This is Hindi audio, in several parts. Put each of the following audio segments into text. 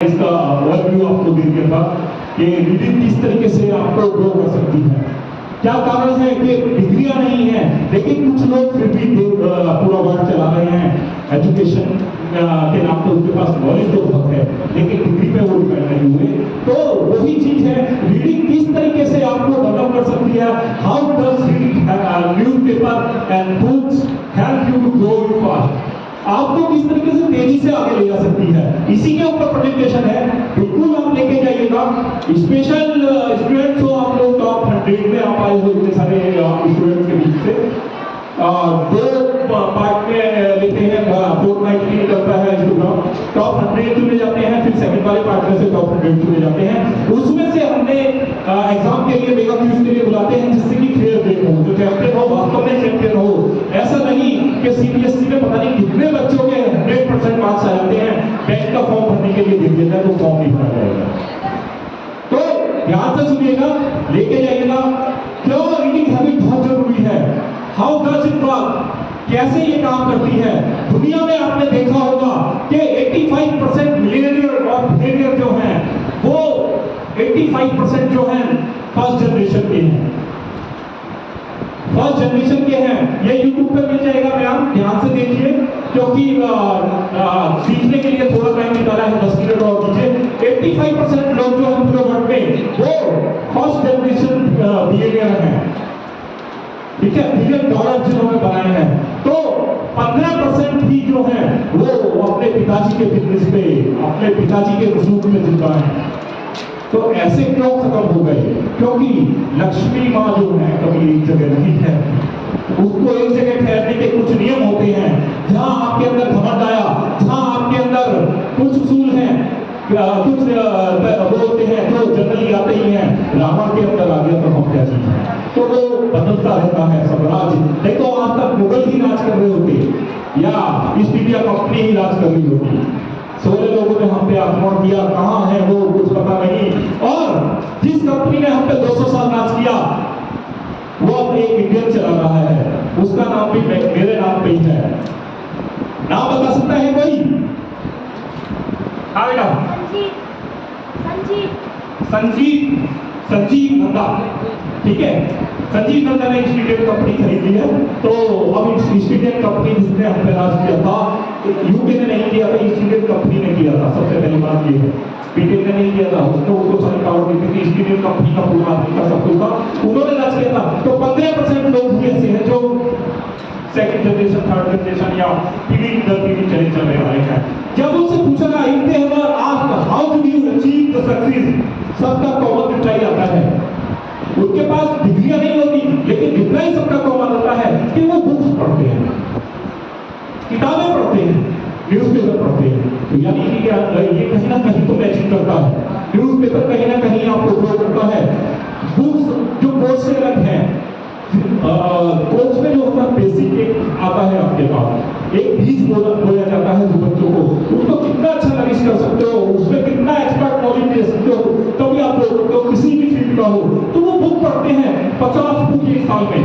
इसका ओवरव्यू आपको दे दिया था कि रीडिंग किस तरीके से आपको ग्रो कर सकती है। क्या कारण है कि डिग्रियां नहीं है, लेकिन कुछ लोग फिर भी पूरा वर्ल्ड चला रहे हैं एजुकेशन के नाम पे, उनके पास नॉलेज तो बहुत है लेकिन डिग्री पे वो डिपेंड नहीं हुए। तो वही चीज है, रीडिंग किस तरीके से आपको डेवलप कर सकती है। How does reading newspaper and books help you to grow fast, आपको किस तरीके से तेजी से आगे ले जा सकती है, इसी के ऊपर प्रेजेंटेशन है। बिल्कुल आप लेके जाइएगा। स्पेशल स्टूडेंट्स हो आप लोग, टॉप 100 में आप आए हो इतने सारे स्टूडेंट्स के बीच से। दो पार्ट में लेते हैं, फोर्टनाइटली निकलता है इंस्टाग्राम, टॉप 100 चुने जाते हैं, फिर सेकंड वाले पार्ट में से टॉप 100 चुने जाते हैं। उसमें से हमने एग्जाम के लिए, मेगा क्विज के लिए बुलाते हैं जिससे कि फेयर गेम हो, जो चैंपियन हो वास्तव में चैंपियन हो। ऐसा नहीं कि सीबीएसई में पता नहीं कितने बच्चों के 100% मार्क्स आ जाते हैं, बैंक का फॉर्म भरने के लिए दे दिया जाए तो फॉर्म नहीं भरा जाएगा। तो ध्यान से सुनिएगा, लेके जाइएगा। क्यों रीडिंग हैबिट बहुत जरूरी है। हाउ डज इट वर्क, कैसे ये काम करती है। दुनिया में आपने देखा होगा कि 85% मिलेनियर और बिहेवियर जो हैं वो 85% जो हैं फर्स्ट जनरेशन के हैं, फर्स्ट जनरेशन के हैं। ये YouTube पे मिल जाएगा, मैम ध्यान से देखिए, क्योंकि सीखने के लिए थोड़ा टाइम निकाला है, 10 मिनट और दीजिए। 85% लोग जो हैं पूरे वर्ल्ड में वो फर्स्ट जनरेशन बिहेवियर हैं, ठीक है, $1 जिन्होंने बनाए हैं। तो 15% भी जो है वो अपने पिताजी के बिजनेस पे, अपने पिताजी के रसूख में जिंदा है। तो ऐसे क्यों खत्म हो गए, क्योंकि लक्ष्मी माँ जो है कभी एक जगह नहीं ठहरती, उसको एक जगह ठहरने के कुछ नियम होते हैं। जहां आपके अंदर घमंड आया, जहां आपके अंदर कुछ उसूल हैं, कुछ बोलते हैं जो जनरली आते ही हैं, रावण के अंदर आ गया तो हम क्या चीज है, तो वो बदलता रहता है साम्राज्य। नहीं तो आज तक मुगल ही राज कर रहे होते या ईस्ट इंडिया कंपनी ही राज कर रही होती। 16 लोगों ने हम पे आक्रमण किया, कहां है वो कुछ पता नहीं। और जिस कंपनी ने हम पे 200 साल राज किया वो अब एक इंडियन चला रहा है, उसका नाम भी मेरे नाम पे ही है। नाम बता सकता है कोई? हाँ बेटा, संजीव नंदा, ठीक है। संजीव नंदा ने ईस्ट इंडियन कंपनी खरीदी है। तो अब ईस्ट इंडियन कंपनी जिसने हम पे राज किया था, यूके ने नहीं किया था, ईस्ट इंडियन कंपनी ने किया था। सबसे पहली बात ये है, ब्रिटेन ने नहीं किया था, उसको सारी पावर दी थी, ईस्ट इंडियन कंपनी का पूरा अफ्रीका सब कुछ था, उन्होंने राज किया था। तो 15% लोग भी ऐसे हैं जो सेकंड जनरेशन, थर्ड जनरेशन या पीढ़ी दर पीढ़ी चले रहे हैं। जब उनसे पूछा गया इनते हमारा आज how do you achieve the success, सबका कॉमन रिप्लाई आता है। उनके पास डिग्रियां नहीं होती, लेकिन रिप्लाई सबका कॉमन आता है कि वो बुक्स पढ़ते हैं, किताबें पढ़ते हैं, न्यूज़पेपर पढ़ते हैं। तो यानी कि ये कहीं ना कहीं तो मैचिंग करता है। न्यूज़पेपर कहीं ना कहीं आपको ग्रो करता है। बुक्स जो कोर्स से अलग है, कोर्स में जो होता है बेसिक एक आता है आपके पास, एक बीज बोया जाता है जो बच्चों को, उसको कितना अच्छा नरिश कर सकते हो, उसमें कितना एक्सपर्ट नॉलेज दे सकते हो, तभी आप लोग तो किसी भी फील्ड का हो। तो वो बुक पढ़ते हैं 50 बुक एक साल में,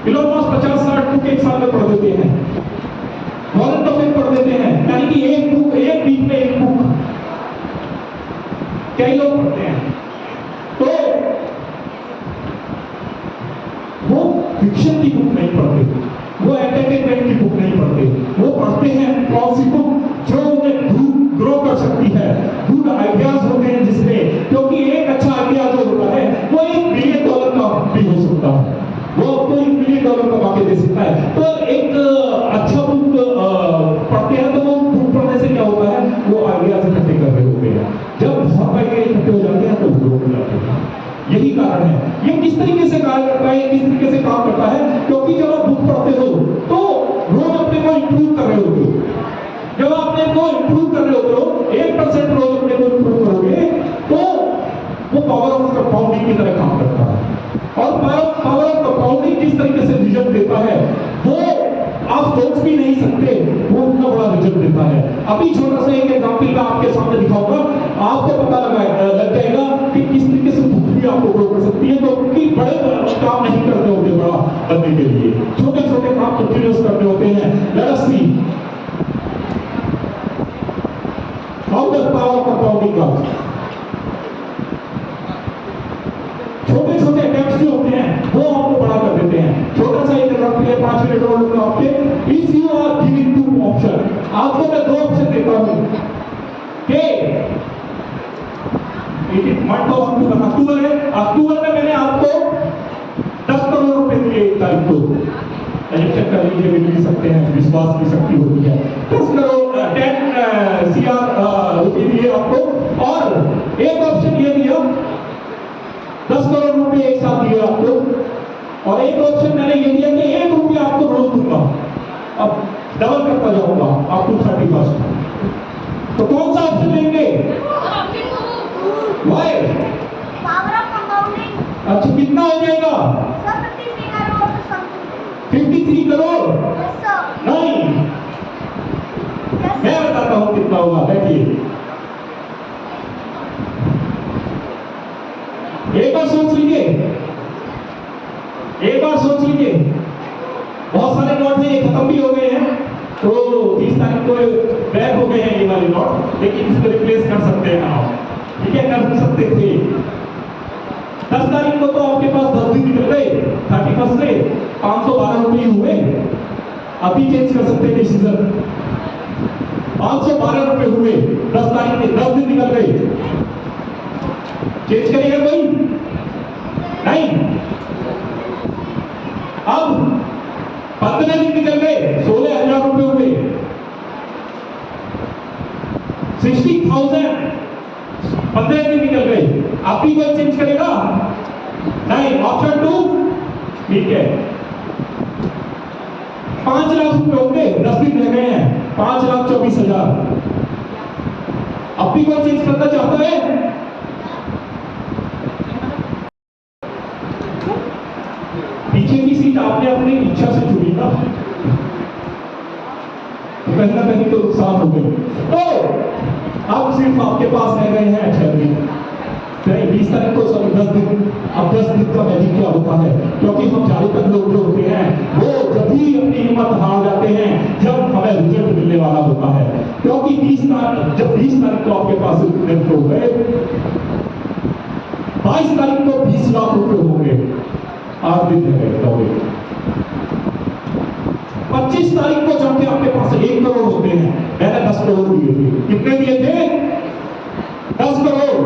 इलोन मस्क 50-60 बुक एक साल में पढ़ देते हैं, वॉरेन बफेट पढ़ देते हैं। यानी कि एक बुक, एक वीक में एक बुक कई लोग पढ़ते हैं। तो वो फिक्शन की बुक नहीं पढ़ते, वो एंटरटेनमेंट की बुक नहीं पढ़ते, वो पढ़ते हैं कौन सी बुक जो उन्हें ग्रो कर सकती है, गुड आइडियाज होते हैं जिसमें, क्योंकि एक अच्छा आइडिया जो होता है वो $1 बिलियन का भी हो सकता है, वो आपको $1 बिलियन कमा के दे सकता है। तो एक अच्छा बुक पढ़ते हैं तो वो बुक पढ़ने से क्या होता है, वो आइडियाज इकट्ठे कर रहे होते हैं। जब बहुत आइडिया इकट्ठे हो जाते हैं तो ग्रो हो जाते हैं। यही कारण है। ये किस तरीके से कार्य करता है, किस तरीके से काम करता है, क्योंकि जब आप बुक पढ़ते हो तो रोज अपने को इंप्रूव कर रहे होते हो। जब आप अपने को इंप्रूव कर रहे होते हो, 1% रोज अपने को इंप्रूव करोगे तो वो पावर ऑफ कंपाउंडिंग की तरह काम करता है। और पावर ऑफ कंपाउंडिंग जिस तरीके से रिजल्ट देता है वो आप सोच भी नहीं सकते, वो उतना बड़ा रिजल्ट देता है। अभी छोटा सा एक एग्जांपल मैं आपके सामने दिखाऊंगा, आपको पता लग जाएगा कि किस तरीके से बुक भी आपको ग्रो कर सकती है। क्योंकि बड़े काम नहीं करते होते बड़ा बनने के लिए, छोटे छोटे काम कंटिन्यूस करने होते हैं। लेट अस सी हाउ बस पावर कंपाउंडिंग का छोटे छोटे अटैक्स जो होते हैं वो आपको बड़ा कर देते हैं। छोटा सा एक रख लिया 5 मिनट और लूंगा आपके। If you are giving 2 option, आपको मैं 2 ऑप्शन देता हूं कि मंथ ऑफ अक्टूबर है, अक्टूबर में मैंने आपको 10 करोड़ रुपए दिए 1 तारीख को। चेक कर लीजिए, मिल सकते हैं, विश्वास की शक्ति होती है। 10 करोड़ 10 CR रुपए दिए आपको। और एक ऑप्शन ये दिया 10 करोड़ रुपए एक साथ दिए आपको। और एक ऑप्शन मैंने ये दिया कि 1 रुपया आपको रोज दूंगा, अब डबल करता जाऊंगा अप टू 31st। तो कौन सा ऑप्शन लेंगे? वाई? Power of compounding. अच्छा, कितना हो जाएगा? 53 करोड़? Yes sir. नहीं, मैं बताता हूं कितना होगा, देखिए। एक बार सोच लीजिए, एक बार सोच लीजिए। बहुत सारे नोट हैं, ये खत्म भी हो गए हैं, तो 30 तारीख को बैक हो गए हैं ये वाले नोट, लेकिन इसको रिप्लेस कर सकते हैं आप, ठीक है, कर सकते थे। 10 तारीख को तो आपके पास 10 दिन निकल गए, 31st से 512 रुपये हुए। अभी चेंज कर सकते हैं डिसीजन, 512 रुपये हुए 10 तारीख के, 10 दिन निकल गए। चेंज करेगा कोई? नहीं। अब 15 दिन निकल गए, 16,000 रुपये हुए, 60,000। 15 दिन निकल गए, आप भी कोई चेंज करेगा? नहीं। ऑप्शन 2, ठीक है। 5 लाख रुपए होंगे, 10 दिन रह गए हैं, 5,24,000। अब भी कोई चेंज करना चाहता है? पीछे की सीट आपने अपनी इच्छा से चुनी था, तो कहीं ना कहीं तो नुकसान हो गई। तो अब सिर्फ आपके पास रह गए हैं 6 दिन, 20 तारीख को, सॉरी 10 दिन। अब 10 दिन का मैजिक क्या होता है? क्योंकि हम ज्यादातर लोग जो होते हैं वो जब भी अपनी हिम्मत हार जाते हैं जब हमें रिजल्ट मिलने वाला होता है। क्योंकि 20 तारीख, जब 20 तारीख को आपके पास रिजल्ट हो गए, 22 तारीख को 20 लाख रुपए होंगे, 8 दिन रह गए। 25 तारीख को जब आपके पास 1 करोड़ होते हैं, मैंने 10 करोड़ दिए थे। कितने दिए थे? 10 करोड़।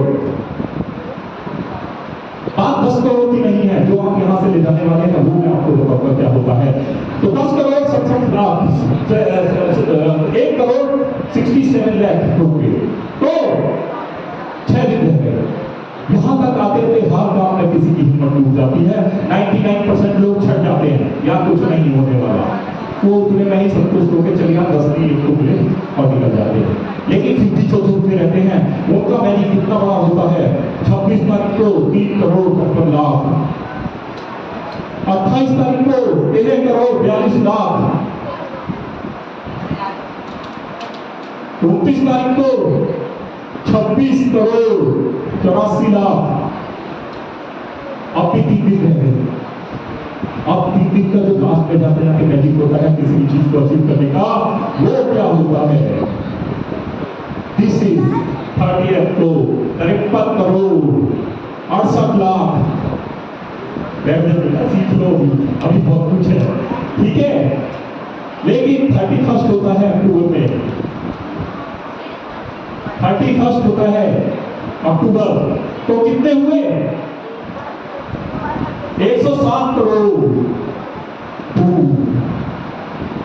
बात 10 करोड़ की नहीं है, जो आप यहां से ले जाने वाले हैं वो मैं आपको बताऊंगा क्या होता है। तो 10 करोड़ 67 लाख, 1 करोड़ 67 लाख रुपए। तो 6 दिन रह गए। यहां तक आते थे, हर काम में किसी की हिम्मत टूट जाती है। 99% लोग छट जाते हैं, या कुछ नहीं होने वाला, वो उतने में ही संतुष्ट होकर चले गए, 10 दिन एक टुकड़े और निकल जाते हैं। लेकिन 50 चौथे रहते हैं, उनका मैजिक कितना बड़ा होता है। 26 तारीख को 3 करोड़ 55 लाख, 28 तारीख को 13 करोड़ 42 लाख, 29 तारीख को 26 करोड़ 84 लाख। अब भी 3 दिन रह गए। अब 3 दिन का जो लास्ट में जाते जाके मैजिक होता है किसी भी चीज को अचीव करने का, वो क्या होता है? दिस इज 30th को 53 करोड़ 68 लाख। सीख लो, अभी बहुत कुछ है, ठीक है। लेकिन 31st होता है अक्टूबर में, 31st होता है अक्टूबर, तो कितने हुए? 107 करोड़।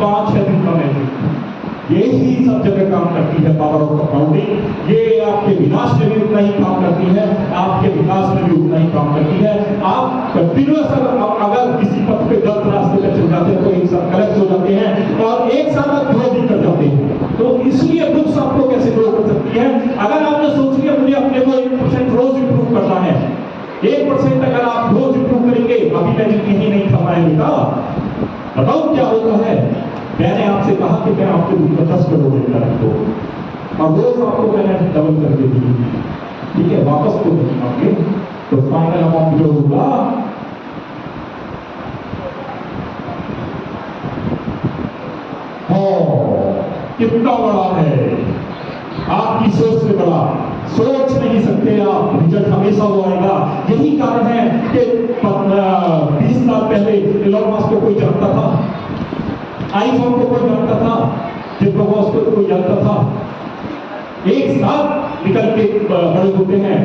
5-6 दिन का मैजिक, यही सब जगह काम करती है पावर ऑफ कंपाउंडिंग। ये आपके विनाश में भी उतना ही काम करती है, आपके विकास में भी उतना ही काम करती है। आप कंटिन्यूअस अगर किसी पथ पे गलत रास्ते पर चल जाते हैं तो एक साथ कलेक्ट हो जाते हैं और एक साथ आप ग्रो भी कर जाते हैं। तो इसलिए बुक्स आपको कैसे ग्रो कर सकती है? अगर आपने सोच लिया मुझे अपने को 1% रोज इंप्रूव करना है, 1% अगर आप रोज इंप्रूव करेंगे, अभी मैजिक यही नहीं थमाए बेटा। बताओ क्या होता है? मैंने आपसे कहा कि मैं आपको 10 करोड़ देता हूं और रोज आपको मैंने डबल करके दी, ठीक है, वापस तो नहीं मांगे, तो फाइनल अमाउंट जो होगा कितना बड़ा है? आपकी सोच से बड़ा सोच नहीं सकते आप, रिजल्ट हमेशा वो आएगा। यही कारण है कि 20 साल पहले एलोन मस्क को कोई जानता था, आईफोन को कोई जानता था, जेफ बेजोस को कोई जानता था। एक साथ निकल के बड़े होते हैं।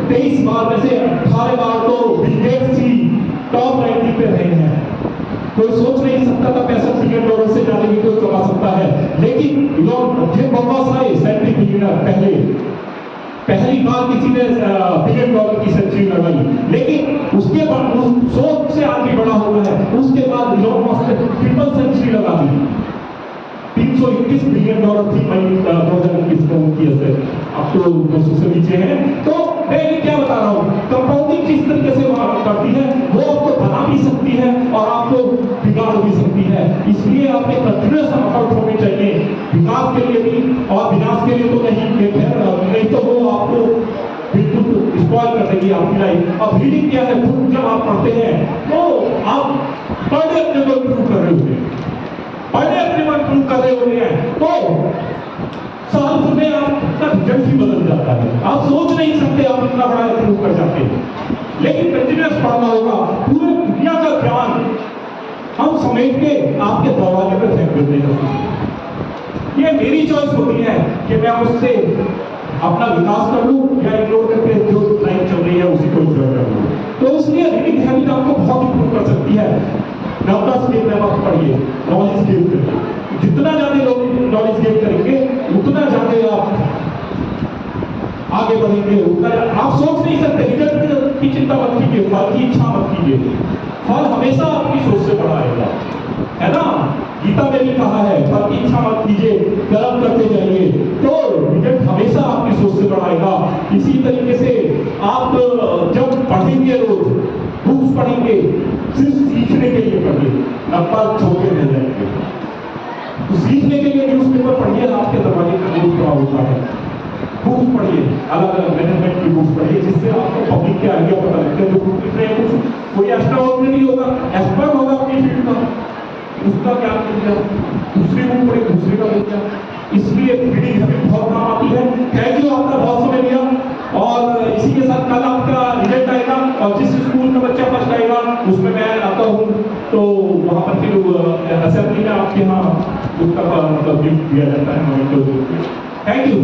23 बार में से 18 बार तो बिल गेट्स ही टॉप रैंकिंग पे रहे हैं। कोई सोच नहीं सकता था $65 बिलियन से ज्यादा भी कोई कमा सकता है, लेकिन जेफ बेजोस आए सेंचुरी बिलियनर पहली बार किसी ने $1 बिलियन की सेंचुरी लगाई। लेकिन उसके बाद उस सोच से आगे बढ़ा हुआ है, उसके बाद एलोन मस्क ने ट्रिपल सेंचुरी लगा दी। $321 बिलियन थी मई 2021 को उनकी असेट, अब तो 200 से नीचे है। तो मैं ये क्या बता रहा हूँ, कंपाउंडिंग किस तरीके से वहां करती है, वो आपको बना भी सकती है और आपको बिगाड़ भी सकती है। इसलिए आपके कंटिन्यूअस एफर्ट होने चाहिए, विकास के लिए भी और विनाश के लिए तो नहीं तो वो आपको बिल्कुल स्पॉइल कर देगी आपकी लाइफ। अब रीडिंग क्या है, बुक जब आप पढ़ते हैं तो आप पर डे अपने को इम्प्रूव कर रहे होते हैं, पर डे अपने को इम्प्रूव कर रहे होते हैं, तो साल भर में आपका रिजल्ट ही बदल जाता है। आप सोच नहीं सकते आप इतना बड़ा इम्प्रूव कर जाते हैं, लेकिन कंटिन्यूअस पढ़ना होगा। पूरे दुनिया का ज्ञान हम समेट के आपके दरवाजे पर फेंक देते हैं। ये मेरी चॉइस होती है कि मैं उससे अपना विकास कर लूं या इग्नोर करके जो लाइफ चल रही है उसी को इग्नोर कर लूं। तो इसलिए रीडिंग हैबिट आपको बहुत इम्प्रूव कर सकती है। नंबर्स गेम में आप पढ़िए, नॉलेज गेन करिए, जितना ज्यादा नॉलेज गेन करेंगे उतना ज्यादा आप आगे बढ़ेंगे, उतना आप सोच नहीं सकते। रिजल्ट की चिंता मत कीजिए, फल की इच्छा मत कीजिए, फल हमेशा आपकी सोच से बड़ा आएगा, है ना। गीता में भी कहा है फल की इच्छा मत कीजिए, कर्म करते जाइए, तो रिजल्ट हमेशा आपकी सोच से बड़ा आएगा। इसी तरीके से आप जब पढ़ेंगे, रोज बुक्स पढ़ेंगे, सिर्फ सीखने के लिए पढ़िए, नंबर छोटे रह जाएंगे। तो सीखने के लिए न्यूज़पेपर पढ़िए, आपके दरवाजे पर रोज पड़ा होता है। बुक्स पढ़िए, अलग अलग मैनेजमेंट की बुक्स पढ़िए, जिससे आपको पब्लिक के आइडिया पता लगते हैं। जो बुक लिख रहे हैं कोई एक्स्ट्रा ऑर्डिनरी होगा, एक्सपर्ट होगा अपनी फील्ड का, उसका क्या किया, दूसरे बुक पढ़े, दूसरे का बोल दिया। इसलिए रीडिंग हमें बहुत काम आती है। थैंक यू, आपका बहुत समय लिया। और इसी के साथ कल आपका रिजल्ट आएगा और जिस स्कूल का बच्चा फर्स्ट आएगा उसमें मैं आता हूँ, तो वहाँ पर के लोग असेंबली में आपके यहाँ उसका गिफ्ट दिया जाता है। Thank you.